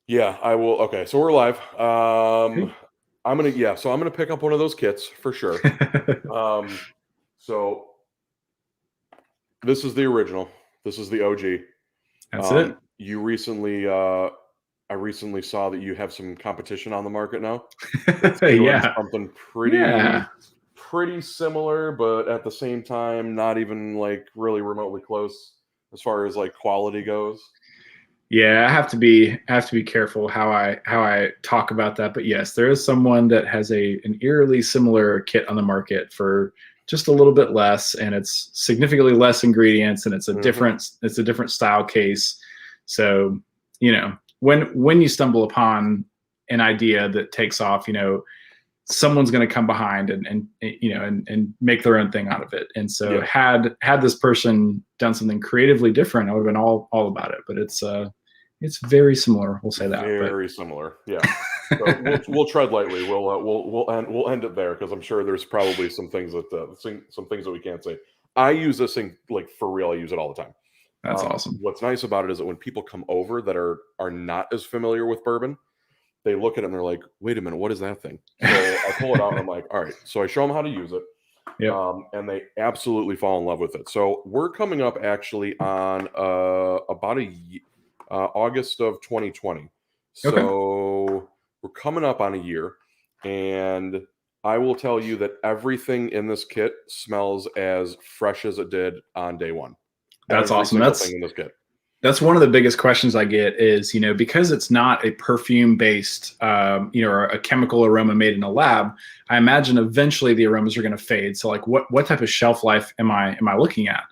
Yeah, I will. Okay, so we're live. Okay. So I'm gonna pick up one of those kits for sure. Um, so this is the original. This is the OG. That's it. You recently, I recently saw that you have some competition on the market now. That's doing Yeah. something Yeah. pretty similar, but at the same time, not even like really remotely close as far as like quality goes. Yeah, I have to be careful how I talk about that. But yes, there is someone that has an eerily similar kit on the market for just a little bit less, and it's significantly less ingredients, and Hmm. it's a different style case. So, when you stumble upon an idea that takes off, someone's going to come behind and make their own thing out of it. And so Yeah. had this person done something creatively different, I would have been all about it. But it's very similar. We'll say that. But Very similar. Yeah. So we'll tread lightly. We'll end it there because I'm sure there's probably some things that we can't say. I use this thing like for real. I use it all the time. that's awesome. What's nice about it is that when people come over that are not as familiar with bourbon, they look at it and they're like, "Wait a minute, what is that thing?" So I pull it out and I'm like, "All right." So I show them how to use it, Yep. and they absolutely fall in love with it. So we're coming up actually on August of 2020. Okay. So we're coming up on a year, and I will tell you that everything in this kit smells as fresh as it did on day one. That's Every awesome. single thing in this kit. That's one of the biggest questions I get is, because it's not a perfume based, or a chemical aroma made in a lab. I imagine eventually the aromas are going to fade. So, like, what type of shelf life am I looking at?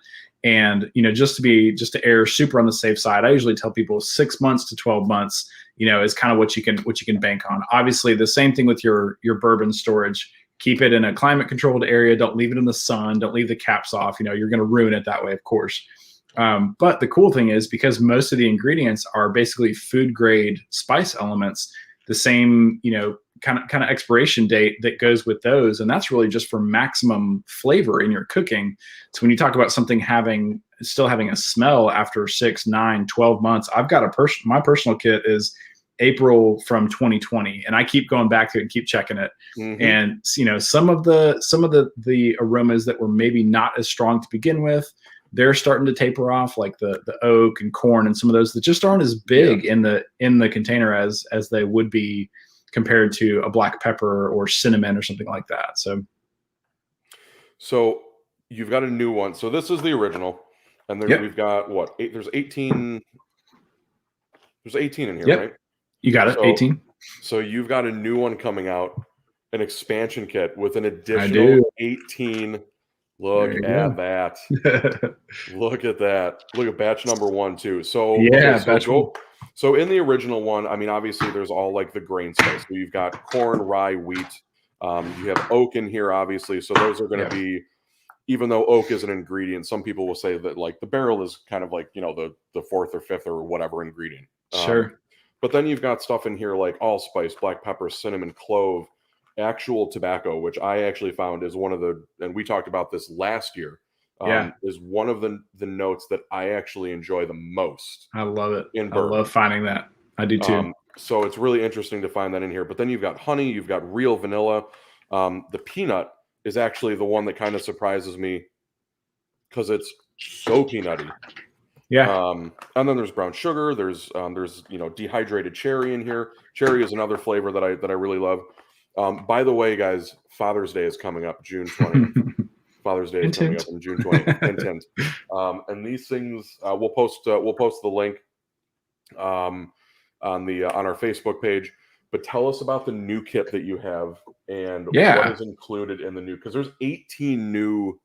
And just to err super on the safe side, I usually tell people 6 months to 12 months, is kind of what you can bank on. Obviously, the same thing with your bourbon storage. Keep it in a climate controlled area. Don't leave it in the sun. Don't leave the caps off. You're going to ruin it that way, of course. But the cool thing is because most of the ingredients are basically food grade spice elements, the same, kind of expiration date that goes with those. And that's really just for maximum flavor in your cooking. So when you talk about something still having a smell after 6, 9, 12 months, I've got my personal kit is April from 2020, and I keep going back to it and keep checking it. Hmm. And some of the aromas that were maybe not as strong to begin with, they're starting to taper off, like the oak and corn and some of those that just aren't as Yeah. big in the container as they would be compared to a black pepper or cinnamon or something like that. So you've got a new one. So this is the original, and Yep. we've got what? There's 18. There's 18 in here, Yep. right? You got it. So 18. you've got a new one coming out, an expansion kit with an I additional do. 18. There Look at you that. go. Look at that. Look at batch number one too. So okay, Yeah, so batch one. go. So in the original one, I mean, obviously there's all like the grain spice. So you've got corn, rye, wheat. You have oak in here, obviously. So those are going to Yep. be, even though oak is an ingredient, some people will say that like the barrel is kind of like the fourth or fifth or whatever ingredient. Sure. But then you've got stuff in here like allspice, black pepper, cinnamon, clove, actual tobacco, which I actually found is one of the, and we talked about this last year, Yeah. is one of the notes that I actually enjoy the most I love it. in I love bourbon. finding that. I do too. So it's really interesting to find that in here. But then you've got honey, you've got real vanilla. The peanut is actually the one that kind of surprises me because it's so peanutty. Yeah. And then there's brown sugar. There's dehydrated cherry in here. Cherry is another flavor that I really love. By the way, guys, Father's Day is coming up June 20th. Father's Day is coming up Intent. on June 20th. Intent. And these things we'll post the link on our Facebook page. But tell us about the new kit that you have and what Yeah. is included in the new, because there's 18 new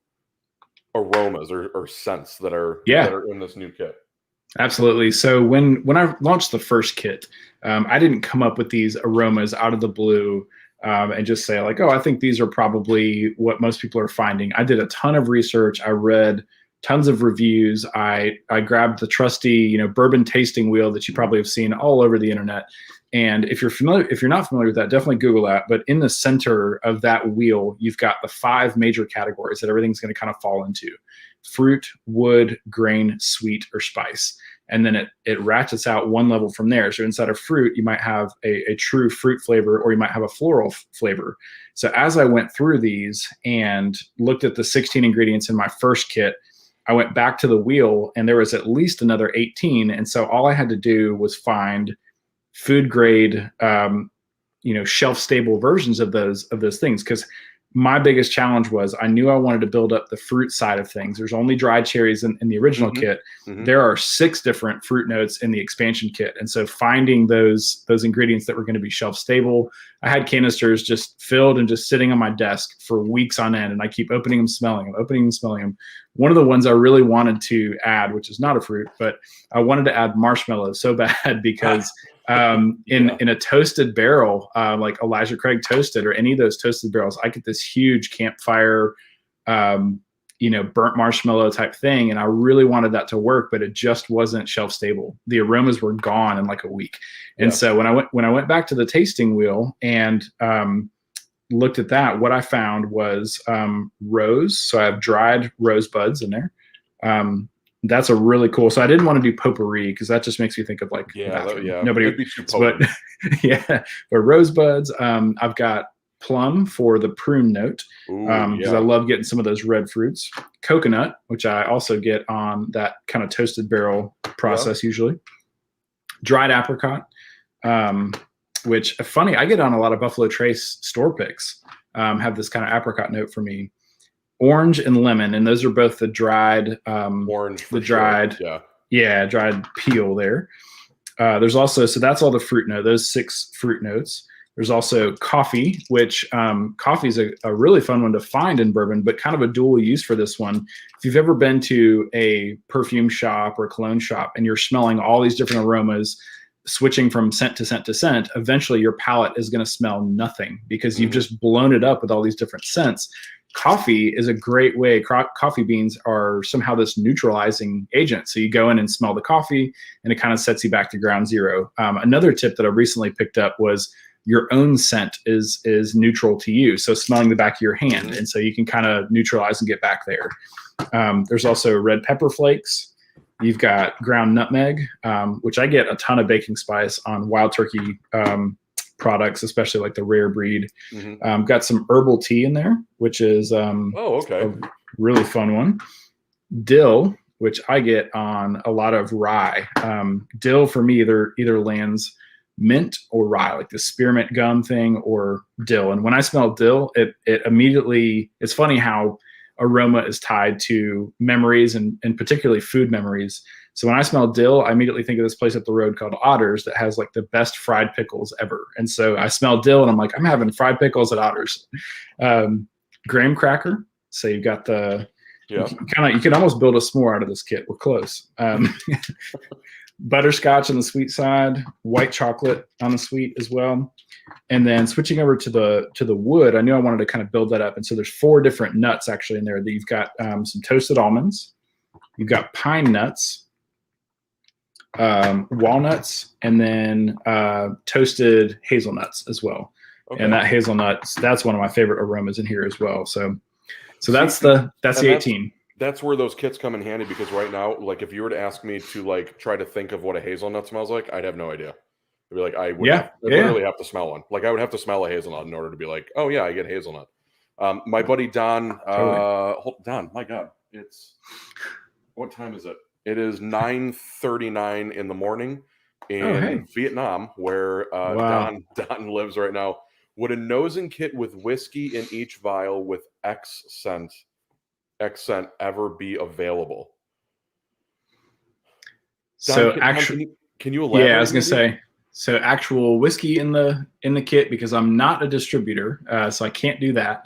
aromas or scents that are Yeah. in this new kit. Absolutely. So when I launched the first kit, I didn't come up with these aromas out of the blue, and just say like, oh, I think these are probably what most people are finding. I did a ton of research. I read tons of reviews. I grabbed the trusty bourbon tasting wheel that you probably have seen all over the internet. And if you're not familiar with that, definitely Google that. But in the center of that wheel, you've got the 5 major categories that everything's going to kind of fall into: fruit, wood, grain, sweet, or spice. and then it ratchets out one level from there. So inside of fruit, you might have a true fruit flavor, or you might have a floral flavor. So as I went through these and looked at the 16 ingredients in my first kit, I went back to the wheel and there was at least another 18. And so all I had to do was find food grade, shelf stable versions of those things. Because my biggest challenge was I knew I wanted to build up the fruit side of things. There's only dried cherries in the original kit. There are 6 different fruit notes in the expansion kit. And so finding those ingredients that were going to be shelf stable, I had canisters just filled and just sitting on my desk for weeks on end. And I keep opening them, smelling them. One of the ones I really wanted to add, which is not a fruit, but I wanted to add marshmallow so bad because in a toasted barrel, like Elijah Craig toasted or any of those toasted barrels, I get this huge campfire, burnt marshmallow type thing. And I really wanted that to work, but it just wasn't shelf stable. The aromas were gone in like a week. And so when I went back to the tasting wheel and looked at that, what I found was rose. So I have dried rose buds in there. That's a really cool. So I didn't want to do potpourri because that just makes me think of like nobody. But but rosebuds. I've got plum for the prune note because I love getting some of those red fruits. Coconut, which I also get on that kind of toasted barrel process usually. Dried apricot, which funny I get on a lot of Buffalo Trace store picks. Have this kind of apricot note for me. Orange and lemon, and those are both the dried orange, dried peel there. There's also, so that's all the fruit note, those 6 fruit notes. There's also coffee, which coffee is a really fun one to find in bourbon, but kind of a dual use for this one. If you've ever been to a perfume shop or cologne shop and you're smelling all these different aromas, switching from scent to scent to scent, eventually your palate is going to smell nothing because you've just blown it up with all these different scents. Coffee is a great way. Coffee beans are somehow this neutralizing agent. So you go in and smell the coffee and it kind of sets you back to ground zero. Another tip that I recently picked up was your own scent is neutral to you. So smelling the back of your hand. And so you can kind of neutralize and get back there. There's also red pepper flakes. You've got ground nutmeg, which I get a ton of baking spice on Wild Turkey products, especially like the rare breed. Got some herbal tea in there, which is a really fun one. Dill, which I get on a lot of rye. Dill for me either lands mint or rye, like the spearmint gum thing or dill. And when I smell dill, it immediately, it's funny how aroma is tied to memories and particularly food memories. So when I smell dill, I immediately think of this place up the road called Otter's that has like the best fried pickles ever. And so I smell dill and I'm like, I'm having fried pickles at Otter's. Graham cracker. So you've got you can almost build a s'more out of this kit. We're close. Butterscotch on the sweet side, white chocolate on the sweet as well. And then switching over to the wood, I knew I wanted to kind of build that up. And so there's 4 different nuts actually in there. That you've got some toasted almonds, you've got pine nuts, walnuts, and then toasted hazelnuts as well. Okay. And that hazelnuts, that's one of my favorite aromas in here as well. So that's the 18. That's where those kits come in handy because right now, like if you were to ask me to like try to think of what a hazelnut smells like, I'd have no idea. I'd be like, I would literally have to smell one. Like I would have to smell a hazelnut in order to be like, oh yeah, I get hazelnut. My buddy Don, Don, my God, what time is it? It is 9:39 in the morning in Vietnam, where Don lives right now. Would a nosing kit with whiskey in each vial with X scent ever be available? Don, so actually, can you elaborate? Yeah, I was gonna say. So actual whiskey in the kit, because I'm not a distributor, so I can't do that.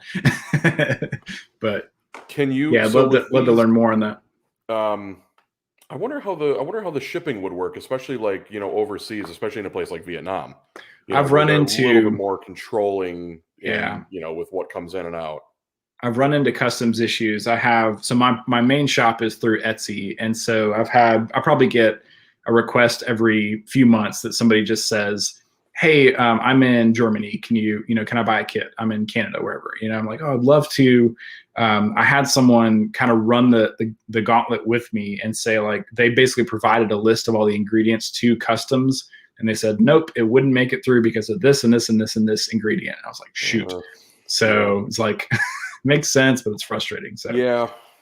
But can you? Yeah, I'd love to learn more on that. I wonder how the shipping would work, especially like overseas, especially in a place like Vietnam. I've run into a little bit more controlling, with what comes in and out. I've run into customs issues. So my main shop is through Etsy, and so I probably get a request every few months that somebody just says, hey, I'm in Germany. Can I buy a kit? I'm in Canada, wherever. I'm like, oh, I'd love to. I had someone kind of run the gauntlet with me and say, like, they basically provided a list of all the ingredients to customs. And they said, nope, it wouldn't make it through because of this and this and this and this ingredient. And I was like, shoot. So it's like, makes sense, but it's frustrating. So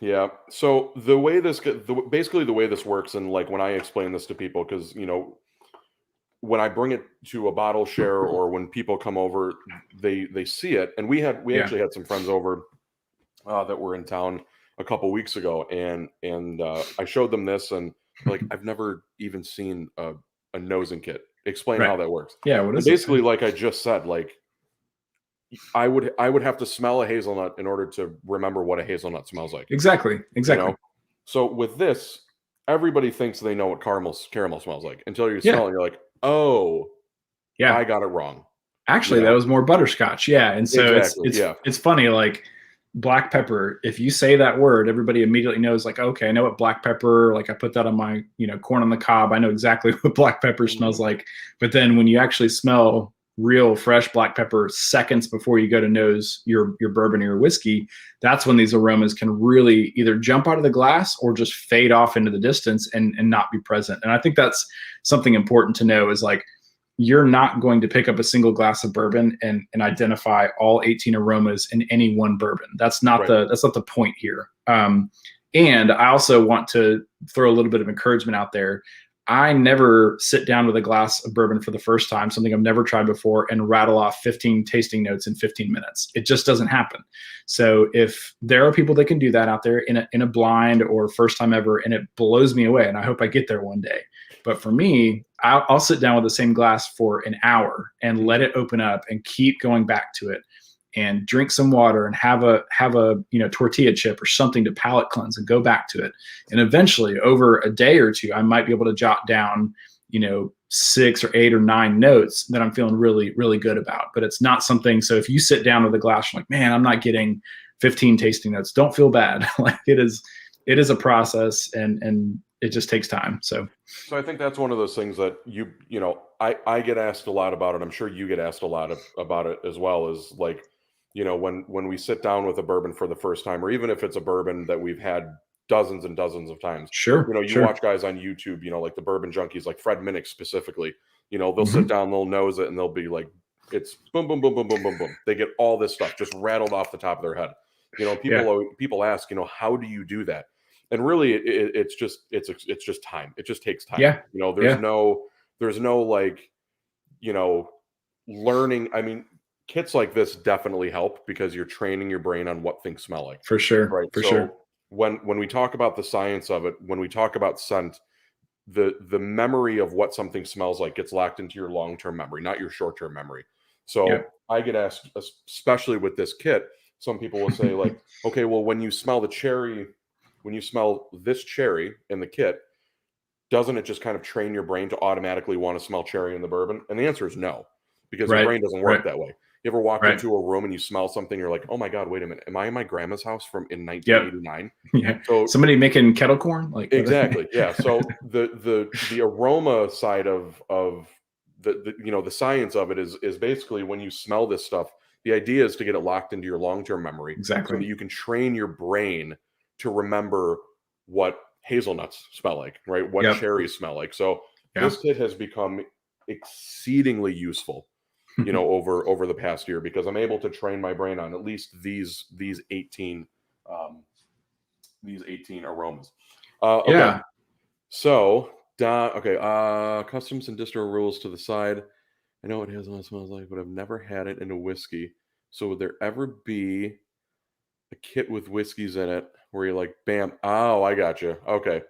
yeah. So basically the way this works, and like when I explain this to people, because when I bring it to a bottle share or when people come over, they see it, and we actually had some friends over that were in town a couple weeks ago, and I showed them this, and like, I've never even seen a nosing kit. Explain how that works. Yeah, what is basically it? Like I just said, like I would have to smell a hazelnut in order to remember what a hazelnut smells like. Exactly. So with this, everybody thinks they know what caramel smells like until you smell it and you're like, oh, yeah, I got it wrong. Actually, that was more butterscotch. Yeah. And so it's funny, like black pepper, if you say that word, everybody immediately knows, like, okay, I know what black pepper, like I put that on my, corn on the cob. I know exactly what black pepper smells like. But then when you actually smell real fresh black pepper seconds before you go to nose your bourbon or your whiskey, that's when these aromas can really either jump out of the glass or just fade off into the distance and not be present. And I think that's something important to know, is like, you're not going to pick up a single glass of bourbon and identify all 18 aromas in any one bourbon. That's not the point here. And I also want to throw a little bit of encouragement out there. I never sit down with a glass of bourbon for the first time, something I've never tried before, and rattle off 15 tasting notes in 15 minutes. It just doesn't happen. So if there are people that can do that out there in a blind or first time ever, and it blows me away, and I hope I get there one day. But for me, I'll sit down with the same glass for an hour and let it open up and keep going back to it, and drink some water and have a tortilla chip or something to palate cleanse and go back to it. And eventually, over a day or two, I might be able to jot down 6 or 8 or 9 notes that I'm feeling really, really good about. But it's not something. So if you sit down with a glass, you're like, man, I'm not getting 15 tasting notes, don't feel bad. Like, it is a process, and it just takes time. So I think that's one of those things that I get asked a lot about it. I'm sure you get asked a lot about it as well, is like, when we sit down with a bourbon for the first time, or even if it's a bourbon that we've had dozens and dozens of times. Sure. Watch guys on YouTube, like the bourbon junkies, like Fred Minnick specifically, they'll sit down, they'll nose it, and they'll be like, it's boom, boom, boom, boom, boom, boom, boom. They get all this stuff just rattled off the top of their head. People ask, how do you do that? And really, it's just time. It just takes time. Yeah. There's no like, learning. I mean, kits like this definitely help because you're training your brain on what things smell like. For sure. Right. Sure. When we talk about the science of it, when we talk about scent, the memory of what something smells like gets locked into your long-term memory, not your short-term memory. So I get asked, especially with this kit, some people will say like, okay, well, when you smell this cherry in the kit, doesn't it just kind of train your brain to automatically want to smell cherry in the bourbon? And the answer is no, because your brain doesn't work that way. You ever walk into a room and you smell something, you're like, oh my God, wait a minute. Am I in my grandma's house in 1989? Yeah. So somebody making kettle corn? Like exactly. Yeah. So the aroma side of the science of it is basically, when you smell this stuff, the idea is to get it locked into your long-term memory. Exactly. So that you can train your brain to remember what hazelnuts smell like, right? What cherries smell like. So this kit has become exceedingly useful, over the past year, because I'm able to train my brain on at least these 18 aromas. Okay. Yeah. So customs and distro rules to the side. I know what hazelnut smells like, but I've never had it in a whiskey. So would there ever be a kit with whiskeys in it where you're like, bam, oh, I got you. Okay.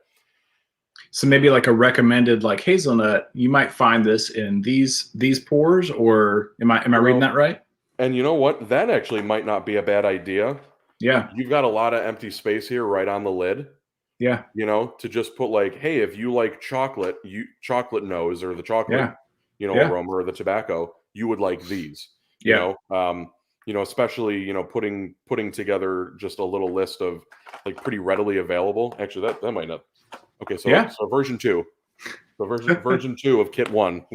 So maybe like a recommended, like hazelnut, you might find this in these pours, or am I reading that right? And you know what? That actually might not be a bad idea. Yeah. You've got a lot of empty space here right on the lid. Yeah. To just put like, hey, if you like chocolate nose, or the chocolate, aroma, or the tobacco, you would like these. Especially, putting together just a little list of like pretty readily available. Actually, that might not. Okay, so version 2. So version 2 of kit 1.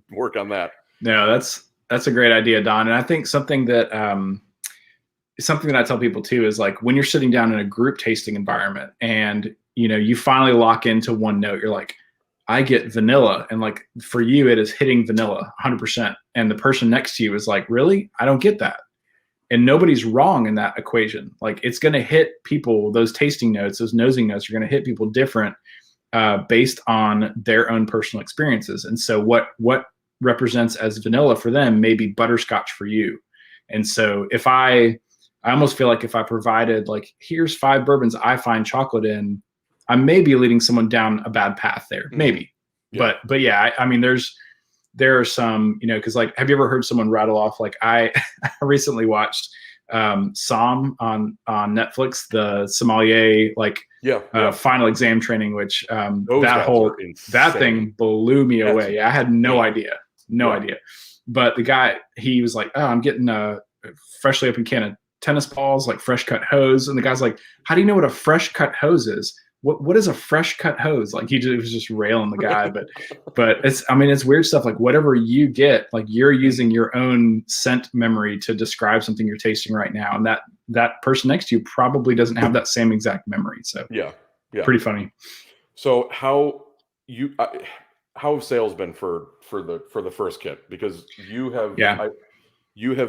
Work on that. No, that's a great idea, Don. And I think something that I tell people too is like when you're sitting down in a group tasting environment and you finally lock into one note, you're like, I get vanilla, and like for you it is hitting vanilla 100%, and the person next to you is like, really? I don't get that. And nobody's wrong in that equation. Like it's going to hit people, those tasting notes, those nosing notes are going to hit people different based on their own personal experiences. And so what represents as vanilla for them may be butterscotch for you. And so if I almost feel like if I provided like, here's 5 bourbons I find chocolate in, I may be leading someone down a bad path there, maybe. Yeah. But yeah, I mean, there are some, because like, have you ever heard someone rattle off? Like I recently watched Somm on Netflix, the sommelier final exam training, which that thing blew me away. I had no idea. But the guy, he was like, oh, I'm getting a freshly opened can of tennis balls, like fresh cut hose. And the guy's like, how do you know what a fresh cut hose is? What is a fresh cut hose? Like he was just railing the guy, but it's weird stuff. Like whatever you get, like you're using your own scent memory to describe something you're tasting right now. And that person next to you probably doesn't have that same exact memory. So yeah. Pretty funny. So how have sales been for the first kit? Because you have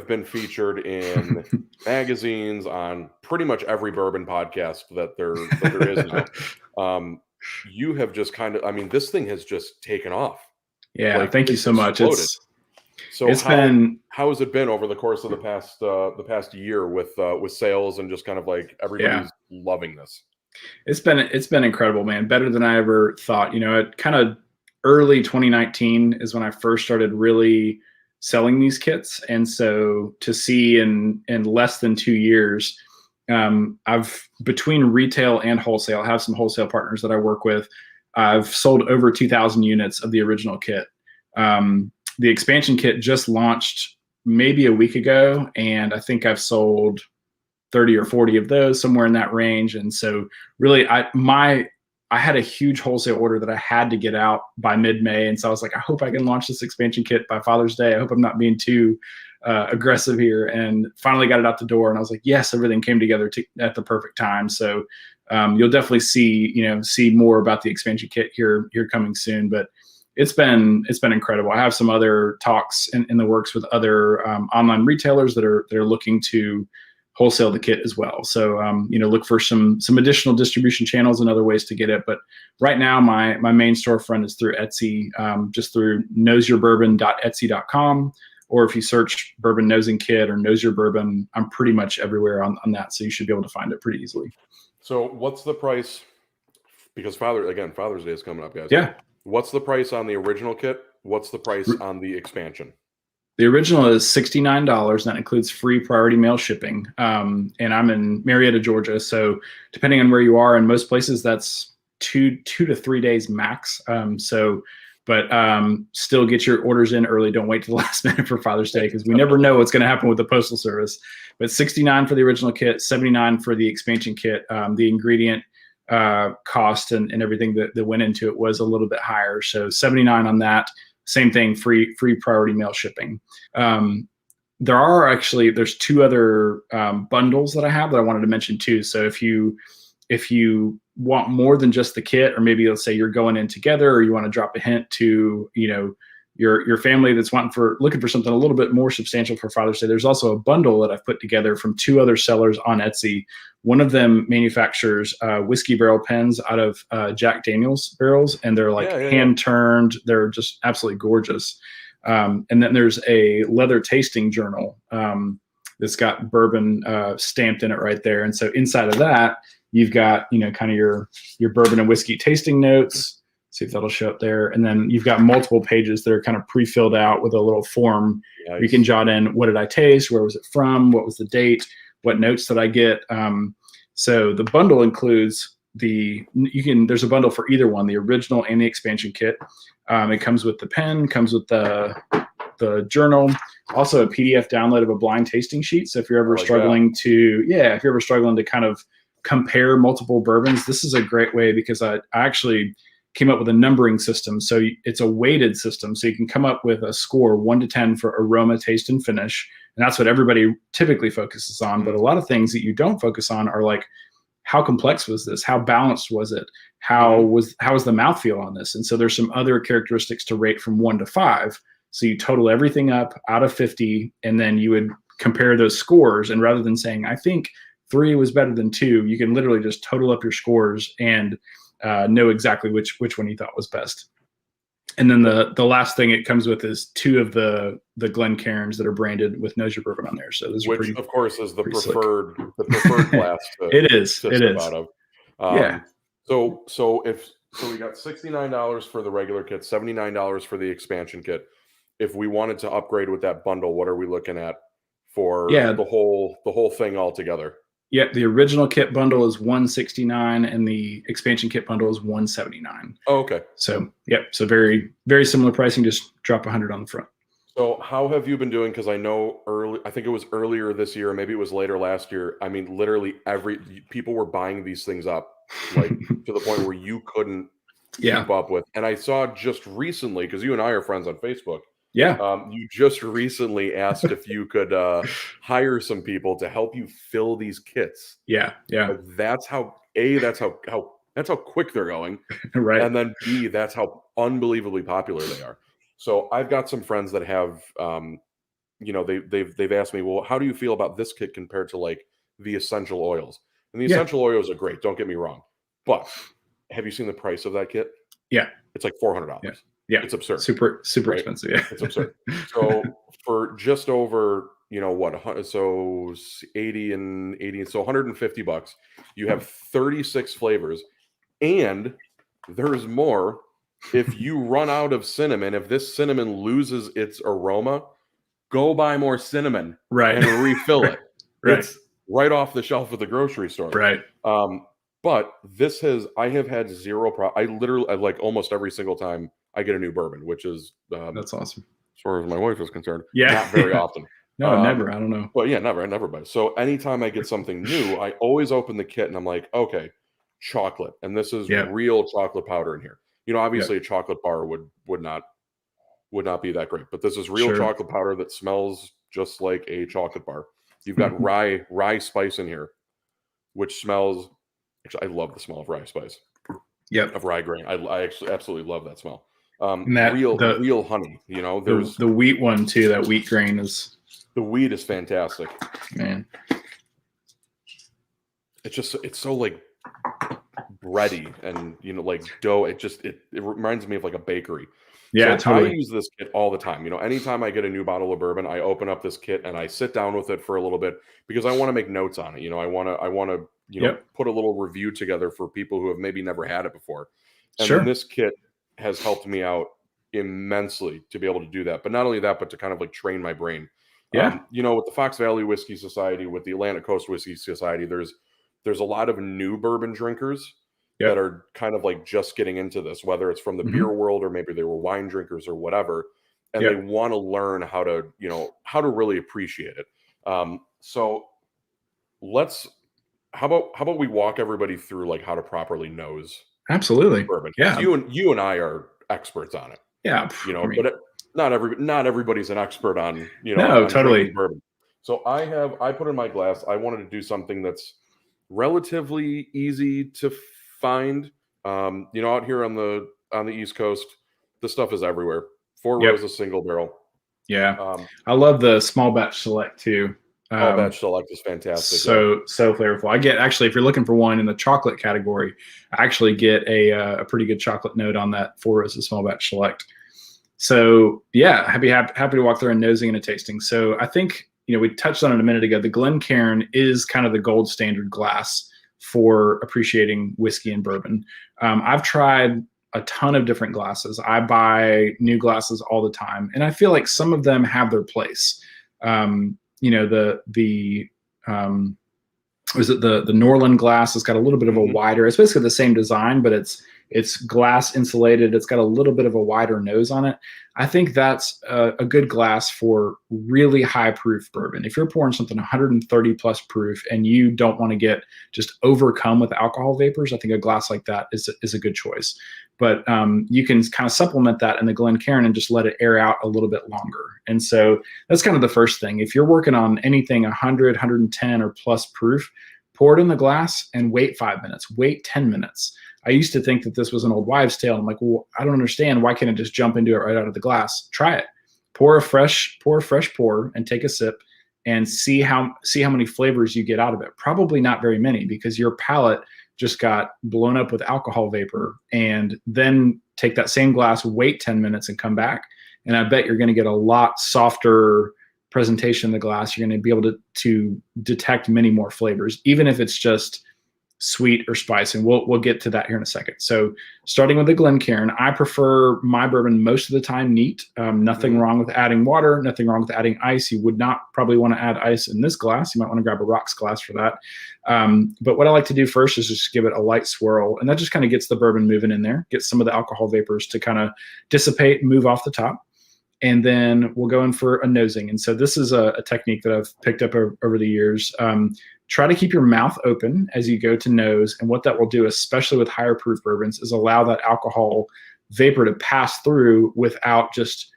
been featured in magazines, on pretty much every bourbon podcast that there is now. You have just this thing has just taken off. Yeah, like, thank you so much. How has it been over the course of the past year with sales and just kind of like everybody's loving this? It's been incredible, man. Better than I ever thought. It kind of early 2019 is when I first started really selling these kits. And so to see in less than 2 years, I've between retail and wholesale, I have some wholesale partners that I work with. I've sold over 2,000 units of the original kit. The expansion kit just launched maybe a week ago, and I think I've sold 30 or 40 of those, somewhere in that range. And so really I had a huge wholesale order that I had to get out by mid-May. And so I was like, I hope I can launch this expansion kit by Father's Day. I hope I'm not being too aggressive here. And finally got it out the door. And I was like, yes, everything came together at the perfect time. So you'll definitely see more about the expansion kit here coming soon. But it's been incredible. I have some other talks in the works with other online retailers that are looking to wholesale the kit as well. So, look for some additional distribution channels and other ways to get it. But right now, my main storefront is through Etsy, just through knowsyourbourbon.etsy.com. Or if you search Bourbon Nosing Kit or Knows Your Bourbon, I'm pretty much everywhere on that. So you should be able to find it pretty easily. So what's the price? Because Father's Day is coming up, guys. Yeah. What's the price on the original kit? What's the price on the expansion? The original is $69. That includes free priority mail shipping. And I'm in Marietta, Georgia. So depending on where you are, in most places, that's 2 to 3 days max. Still get your orders in early. Don't wait to the last minute for Father's Day, because we never know what's going to happen with the Postal Service. But $69 for the original kit, $79 for the expansion kit. The ingredient cost and everything that went into it was a little bit higher. So $79 on that. Same thing, free priority mail shipping. There's 2 other bundles that I have that I wanted to mention too. So if you want more than just the kit, or maybe let's say you're going in together, or you want to drop a hint to your family that's looking for something a little bit more substantial for Father's Day, there's also a bundle that I've put together from 2 other sellers on Etsy. One of them manufactures whiskey barrel pens out of Jack Daniel's barrels, and they're hand turned. They're just absolutely gorgeous. And then there's a leather tasting journal that's got bourbon stamped in it right there. And so inside of that, you've got kind of your bourbon and whiskey tasting notes. See if that'll show up there. And then you've got multiple pages that are kind of pre-filled out with a little form. Nice. You can jot in, what did I taste? Where was it from? What was the date? What notes did I get? So the bundle includes there's a bundle for either one, the original and the expansion kit. It comes with the pen, comes with the journal, also a PDF download of a blind tasting sheet. So if you're ever struggling to kind of compare multiple bourbons, this is a great way, because I actually came up with a numbering system. So it's a weighted system. So you can come up with a score 1 to 10 for aroma, taste, and finish. And that's what everybody typically focuses on. But a lot of things that you don't focus on are like, how complex was this? How balanced was it? How was the mouthfeel on this? And so there's some other characteristics to rate from 1 to 5. So you total everything up out of 50, and then you would compare those scores. And rather than saying, I think 3 was better than 2, you can literally just total up your scores and know exactly which one you thought was best. And then the last thing it comes with is 2 of the Glencairns that are branded with Knows Your Bourbon on there. So those are pretty, of course, is the preferred slick. glass. It is. Out of. Yeah. So we got $69 for the regular kit, $79 for the expansion kit. If we wanted to upgrade with that bundle, what are we looking at for the whole thing all together? Yeah, the original kit bundle is $169 and the expansion kit bundle is $179. Oh, okay. So so very, very similar pricing, just drop $100 on the front. So how have you been doing? Because I know I think it was earlier this year, maybe it was later last year. I mean, literally people were buying these things up, like to the point where you couldn't keep up with. And I saw just recently, because you and I are friends on Facebook. Yeah. You just recently asked if you could hire some people to help you fill these kits. Yeah. That's how quick they're going, right? And then B, that's how unbelievably popular they are. So I've got some friends that have, they've asked me, well, how do you feel about this kit compared to like the essential oils? And the essential oils are great. Don't get me wrong, but have you seen the price of that kit? Yeah, it's like $400. Yeah, it's absurd. Super right? Expensive. Yeah, it's absurd. So for just over, so 80 and 80, so $150, you have 36 flavors, and there's more. If you run out of cinnamon, if this cinnamon loses its aroma, go buy more cinnamon, right, and refill it. Right, it's right off the shelf at the grocery store. Right. But I have had zero problem. I literally, like almost every single time I get a new bourbon, which is that's awesome. As far as my wife is concerned, yeah, not very often. No, never. I don't know. But yeah, never. But so anytime I get something new, I always open the kit and I'm like, okay, chocolate, and this is real chocolate powder in here. Obviously a chocolate bar would not be that great, but this is real chocolate powder that smells just like a chocolate bar. You've got rye spice in here, which smells. Actually, I love the smell of rye spice. Of rye grain. I actually absolutely love that smell. Real honey. There's the wheat one too. That wheat grain is. The wheat is fantastic. Man, it's so like bready and like dough. It reminds me of like a bakery. Yeah, so totally. I use this kit all the time. Anytime I get a new bottle of bourbon, I open up this kit and I sit down with it for a little bit because I want to make notes on it. I want to put a little review together for people who have maybe never had it before. And then this kit has helped me out immensely to be able to do that. But not only that, but to kind of like train my brain. Yeah. With the Fox Valley Whiskey Society, with the Atlantic Coast Whiskey Society, there's a lot of new bourbon drinkers that are kind of like just getting into this, whether it's from the beer world or maybe they were wine drinkers or whatever, and they want to learn how to really appreciate it. So how about we walk everybody through like how to properly nose bourbon? Yeah, you and I are experts on it. Yeah, but not everybody's an expert on no, totally bourbon. So I put in my glass. I wanted to do something that's relatively easy to find. Out here on the East Coast, this stuff is everywhere. 4 Roses single barrel. Yeah, I love the small batch select too. Small batch select is fantastic. So flavorful. I get, actually, if you're looking for one in the chocolate category, I actually get a pretty good chocolate note on that 4 Roses small batch select. So yeah, happy to walk through a nosing and a tasting. So I think we touched on it a minute ago. The Glencairn is kind of the gold standard glass for appreciating whiskey and bourbon. I've tried a ton of different glasses. I buy new glasses all the time, and I feel like some of them have their place. The Norland glass has got a little bit of a wider. It's basically the same design, but it's glass insulated. It's got a little bit of a wider nose on it. I think that's a good glass for really high proof bourbon. If you're pouring something 130 plus proof and you don't want to get just overcome with alcohol vapors, I think a glass like that is a good choice. but you can kind of supplement that in the Glencairn and just let it air out a little bit longer. And so that's kind of the first thing. If you're working on anything 100, 110 or plus proof, pour it in the glass and wait 5 minutes, wait 10 minutes. I used to think that this was an old wives' tale. I'm like, well, I don't understand. Why can't I just jump into it right out of the glass? Try it. Pour a fresh pour and take a sip and see how many flavors you get out of it. Probably not very many, because your palate just got blown up with alcohol vapor. And then take that same glass, wait 10 minutes and come back. And I bet you're going to get a lot softer presentation of the glass. You're going to be able to detect many more flavors, even if it's just sweet or spice. And we'll get to that here in a second. So starting with the Glencairn, I prefer my bourbon most of the time neat. Nothing wrong with adding water, nothing wrong with adding ice. You would not probably want to add ice in this glass. You might want to grab a rocks glass for that. But what I like to do first is just give it a light swirl. And that just kind of gets the bourbon moving in there, gets some of the alcohol vapors to kind of dissipate and move off the top. And then we'll go in for a nosing. And so this is a technique that I've picked up over the years. Try to keep your mouth open as you go to nose. And what that will do, especially with higher proof bourbons, is allow that alcohol vapor to pass through without just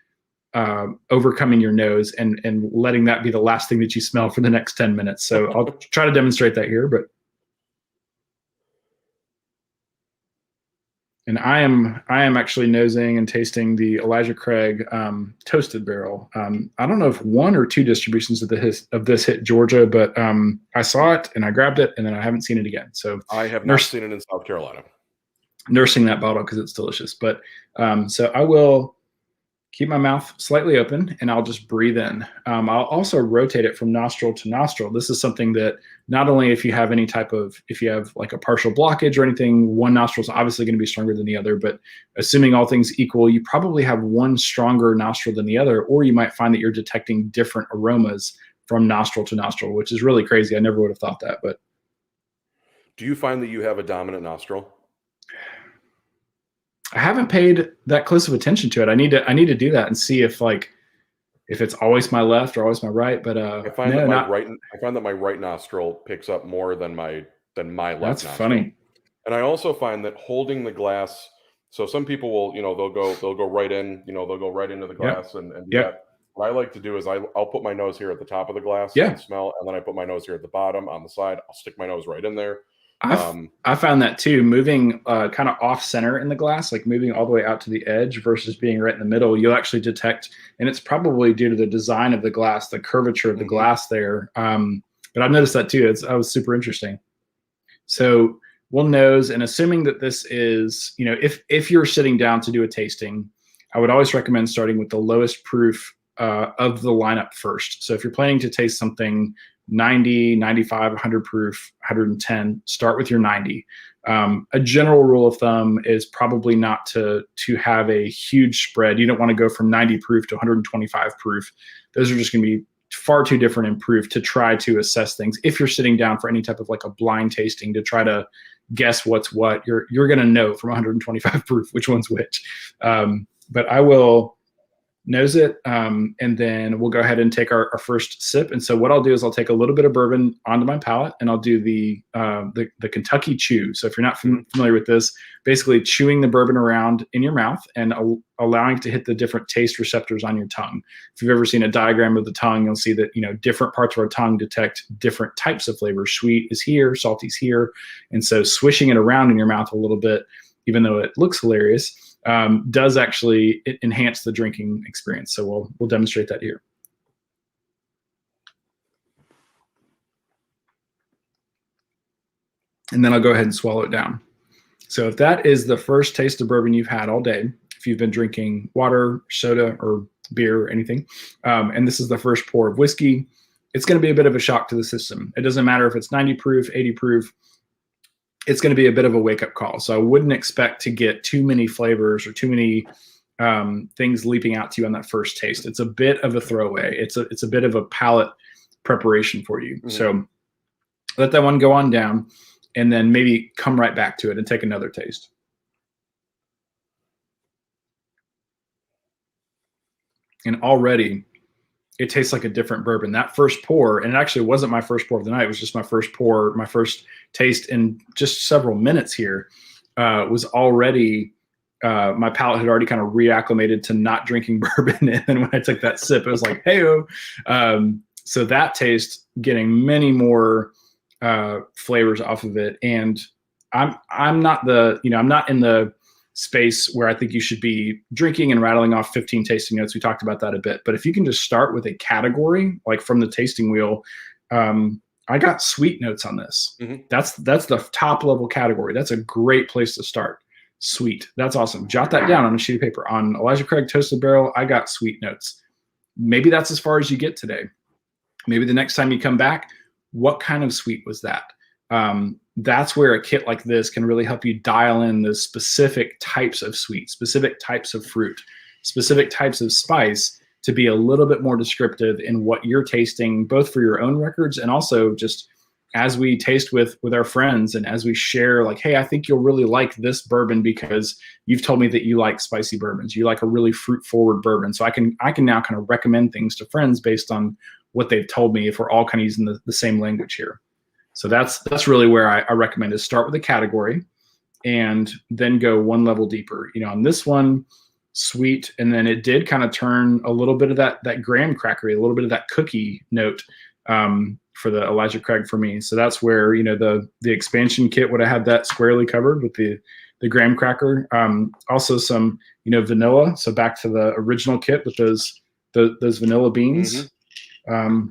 overcoming your nose and letting that be the last thing that you smell for the next 10 minutes. So I'll try to demonstrate that here. And I am actually nosing and tasting the Elijah Craig toasted barrel. I don't know if 1 or 2 distributions of this hit Georgia, but I saw it and I grabbed it, and then I haven't seen it again. So I have not seen it in South Carolina. Nursing that bottle because it's delicious. But so I will keep my mouth slightly open and I'll just breathe in. I'll also rotate it from nostril to nostril. This is something that not only if you have like a partial blockage or anything, one nostril is obviously going to be stronger than the other, but assuming all things equal, you probably have one stronger nostril than the other, or you might find that you're detecting different aromas from nostril to nostril, which is really crazy. I never would have thought that. But do you find that you have a dominant nostril? I haven't paid that close of attention to it. I need to do that and see if it's always my left or always my right. But I find that my right nostril picks up more than my left That's nostril. funny. And I also find that holding the glass, so some people will, they'll go right in, they'll go right into the glass and do that. What I like to do is I'll put my nose here at the top of the glass and smell, and then I put my nose here at the bottom on the side. I'll stick my nose right in there. I found that too, moving kind of off center in the glass, like moving all the way out to the edge versus being right in the middle, you'll actually detect, and it's probably due to the design of the glass, the curvature of the glass there. But I've noticed that too. That was super interesting. So we'll nose, and assuming that this is, if you're sitting down to do a tasting, I would always recommend starting with the lowest proof of the lineup first. So if you're planning to taste something 90, 95, 100 proof, 110, start with your 90. A general rule of thumb is probably not to have a huge spread. You don't want to go from 90 proof to 125 proof. Those are just going to be far too different in proof to try to assess things. If you're sitting down for any type of like a blind tasting to try to guess what's what, you're going to know from 125 proof which one's which. But I will nose it, and then we'll go ahead and take our first sip. And so what I'll do is I'll take a little bit of bourbon onto my palate, and I'll do the Kentucky chew. So if you're not familiar with this, basically chewing the bourbon around in your mouth and allowing it to hit the different taste receptors on your tongue. If you've ever seen a diagram of the tongue, you'll see that different parts of our tongue detect different types of flavors. Sweet is here, salty is here, and so swishing it around in your mouth a little bit, even though it looks hilarious, does actually enhance the drinking experience. So we'll demonstrate that here. And then I'll go ahead and swallow it down. So if that is the first taste of bourbon you've had all day, if you've been drinking water, soda, or beer or anything, and this is the first pour of whiskey, it's going to be a bit of a shock to the system. It doesn't matter if it's 90 proof, 80 proof, it's going to be a bit of a wake-up call. So I wouldn't expect to get too many flavors or too many things leaping out to you on that first taste. It's a bit of a throwaway. It's a bit of a palate preparation for you. Mm-hmm. So let that one go on down, and then maybe come right back to it and take another taste. And already it tastes like a different bourbon. That first pour, and it actually wasn't my first pour of the night, it was just my first pour, my first taste in just several minutes here, was already my palate had already kind of reacclimated to not drinking bourbon. And then when I took that sip, it was like, hey-o. So that taste, getting many more flavors off of it. And I'm not in the space where I think you should be drinking and rattling off 15 tasting notes. We talked about that a bit, but if you can just start with a category, like from the tasting wheel, I got sweet notes on this. Mm-hmm. That's the top level category. That's a great place to start. Sweet. That's awesome. Jot that down on a sheet of paper. On Elijah Craig Toasted Barrel, I got sweet notes. Maybe that's as far as you get today. Maybe the next time you come back, what kind of sweet was that? That's where a kit like this can really help you dial in the specific types of sweet, specific types of fruit, specific types of spice, to be a little bit more descriptive in what you're tasting, both for your own records and also just as we taste with our friends and as we share, like, hey, I think you'll really like this bourbon because you've told me that you like spicy bourbons. You like a really fruit forward bourbon. So I can now kind of recommend things to friends based on what they've told me, if we're all kind of using the same language here. So that's really where I recommend is start with a category and then go one level deeper. On this one, sweet, and then it did kind of turn a little bit of that graham crackery, a little bit of that cookie note for the Elijah Craig for me. So that's where the expansion kit would have had that squarely covered with the graham cracker. Also some vanilla. So back to the original kit with those vanilla beans. Mm-hmm.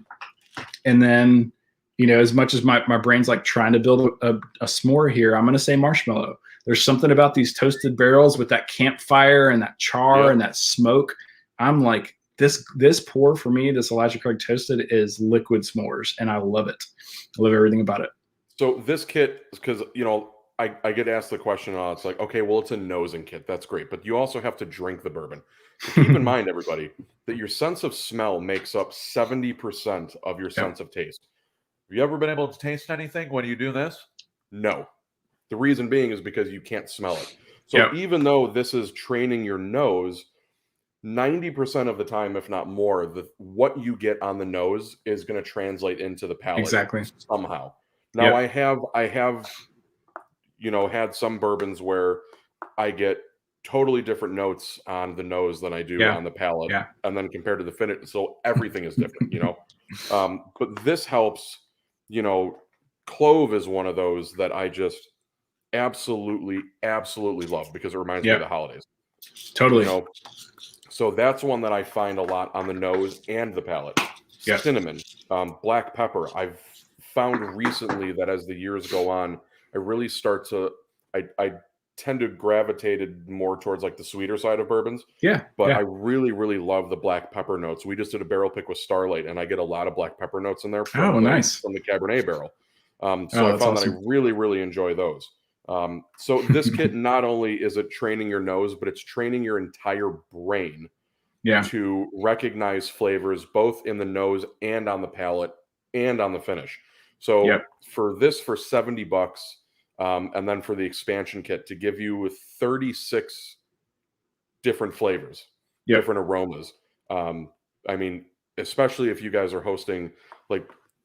And then as much as my brain's like trying to build a s'more here, I'm going to say marshmallow. There's something about these toasted barrels with that campfire and that char and that smoke. I'm like, this pour for me, this Elijah Craig Toasted, is liquid s'mores, and I love it. I love everything about it. So this kit, because I get asked the question, it's like, okay, well, it's a nosing kit. That's great, but you also have to drink the bourbon. So keep in mind, everybody, that your sense of smell makes up 70% of your sense of taste. Have you ever been able to taste anything when you do this? No. The reason being is because you can't smell it. So even though this is training your nose, 90% of the time, if not more, what you get on the nose is going to translate into the palate somehow. Now, I have had some bourbons where I get totally different notes on the nose than I do on the palate, and then compared to the finish, so everything is different, But this helps. Clove is one of those that I just absolutely love because it reminds me of the holidays. Totally. So that's one that I find a lot on the nose and the palate. Cinnamon, black pepper. I've found recently that as the years go on, I really start to, I tend to gravitate more towards like the sweeter side of bourbons. But I really love the black pepper notes. We just did a barrel pick with Starlight, and I get a lot of black pepper notes in there from the Cabernet barrel. So I found that I really enjoy those. So this kit, not only is it training your nose, but it's training your entire brain to recognize flavors both in the nose and on the palate and on the finish. So for $70, and then for the expansion kit to give you 36 different flavors, different aromas. I mean, especially if you guys are hosting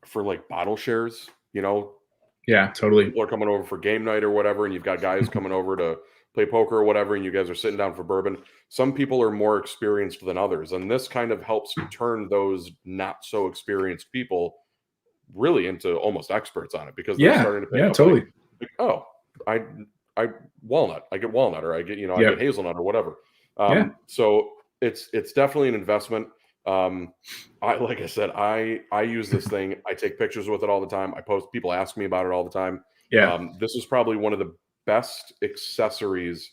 for bottle shares, totally. People are coming over for game night or whatever, and you've got guys coming over to play poker or whatever, and you guys are sitting down for bourbon. Some people are more experienced than others, and this kind of helps turn those not so experienced people really into almost experts on it, because they're starting to pick up totally. I walnut, I get walnut, or I get I get hazelnut or whatever. So it's definitely an investment. Like I said, I use this thing. I take pictures with it all the time. I post. People ask me about it all the time. This is probably one of the best accessories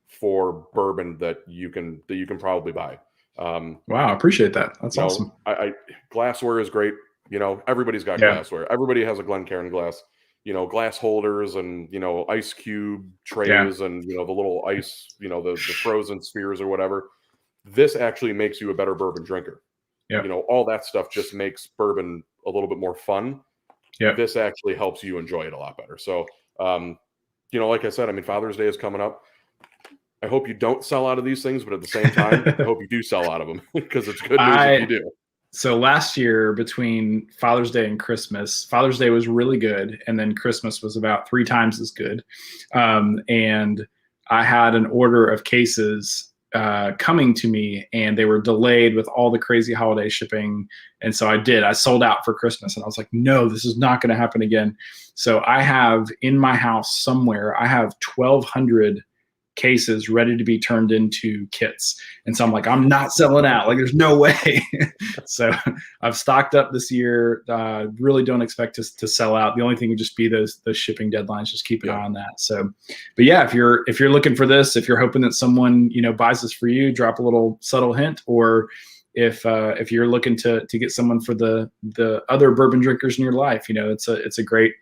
for bourbon that you can probably buy. Wow, I appreciate that. That's awesome. Glassware is great. Everybody's got glassware. Everybody has a Glencairn glass. Glass holders and ice cube trays and the little ice, the frozen spheres or whatever. This actually makes you a better bourbon drinker. All that stuff just makes bourbon a little bit more fun. This actually helps you enjoy it a lot better. So, like I said, I mean, Father's Day is coming up. I hope you don't sell out of these things, but at the same time, I hope you do sell out of them, because it's good news if you do. So last year, between Father's Day and Christmas, Father's Day was really good, and then Christmas was about 3 times as good. And I had an order of cases coming to me, and they were delayed with all the crazy holiday shipping. And so I sold out for Christmas, and I was like, no, this is not going to happen again. So I have in my house somewhere, I have 1,200 cases ready to be turned into kits. And so I'm like, I'm not selling out. Like, there's no way. So I've stocked up this year. Really don't expect to sell out. The only thing would just be those shipping deadlines. Just keep an eye on that. So, but yeah, if you're looking for this, if you're hoping that someone, buys this for you, drop a little subtle hint. Or if you're looking to get someone for the other bourbon drinkers in your life, it's a great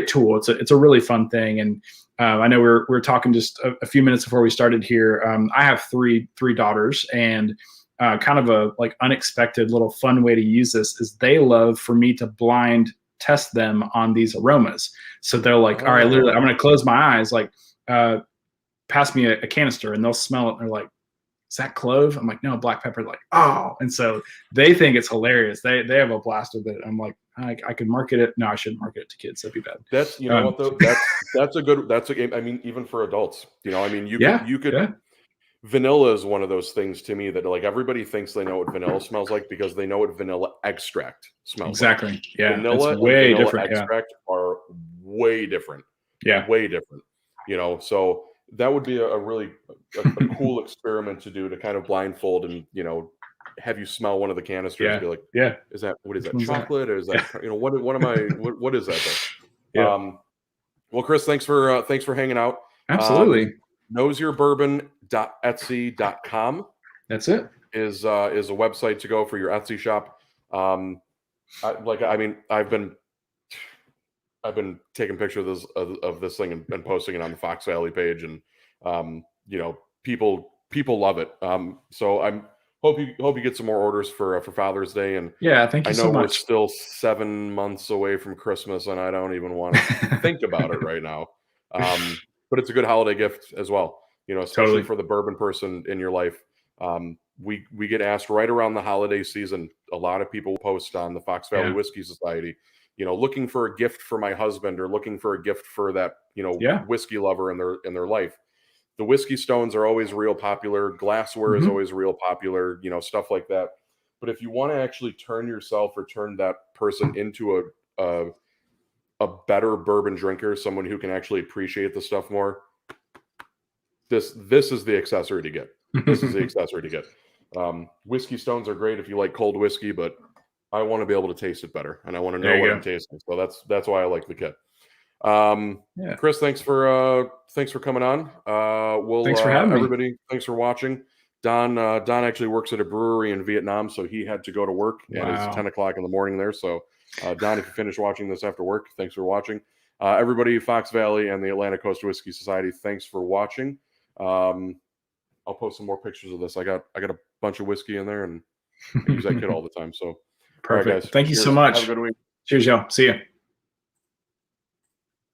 tool. It's a really fun thing. And I know we're talking just a few minutes before we started here. I have three daughters, and kind of a like unexpected little fun way to use this is they love for me to blind test them on these aromas. So they're like, all right, literally, I'm going to close my eyes, like pass me a canister, and they'll smell it. And they're like, is that clove? I'm like, no, black pepper. Like, oh. And so they think it's hilarious. They have a blast with it. I'm like, I could market it. No, I shouldn't market it to kids. That'd be bad. That's, what though? That's a game. I mean, even for adults, you could, vanilla is one of those things to me that like everybody thinks they know what vanilla smells like because they know what vanilla extract smells exactly. like. Yeah. Vanilla way and vanilla different. extract are way different. Yeah. Way different. So that would be a really cool experiment to do, to kind of blindfold and, have you smell one of the canisters and be like, what is that, chocolate? Or is that, what is that thing? Yeah. Well, Chris, thanks for hanging out. Absolutely. KnowsYourBourbon.etsy.com. That's it. Is a website to go for your Etsy shop. I've been taking pictures of this thing and posting it on the Fox Valley page, and people love it. So I'm hope you get some more orders for Father's Day. And thank you so much. I know we're still 7 months away from Christmas, and I don't even want to think about it right now. But it's a good holiday gift as well, especially for the bourbon person in your life. We get asked right around the holiday season. A lot of people post on the Fox Valley Whiskey Society, looking for a gift for my husband, or looking for a gift for that, whiskey lover in their life. The whiskey stones are always real popular. Glassware is always real popular, stuff like that. But if you want to actually turn yourself or turn that person into a better bourbon drinker, someone who can actually appreciate the stuff more, this is the accessory to get. This is the accessory to get. Whiskey stones are great if you like cold whiskey, but I want to be able to taste it better, and I want to know what I'm tasting. So that's why I like the kit. Chris, thanks for coming on. Thanks for having me. Everybody, thanks for watching. Don actually works at a brewery in Vietnam, so he had to go to work, and it's 10 o'clock in the morning there. So Don, if you finish watching this after work, thanks for watching. Everybody, Fox Valley and the Atlantic Coast Whiskey Society, thanks for watching. I'll post some more pictures of this. I got a bunch of whiskey in there, and I use that kit all the time. So perfect. All right, guys. Thank you so much. Have a good week. Cheers, y'all. See ya.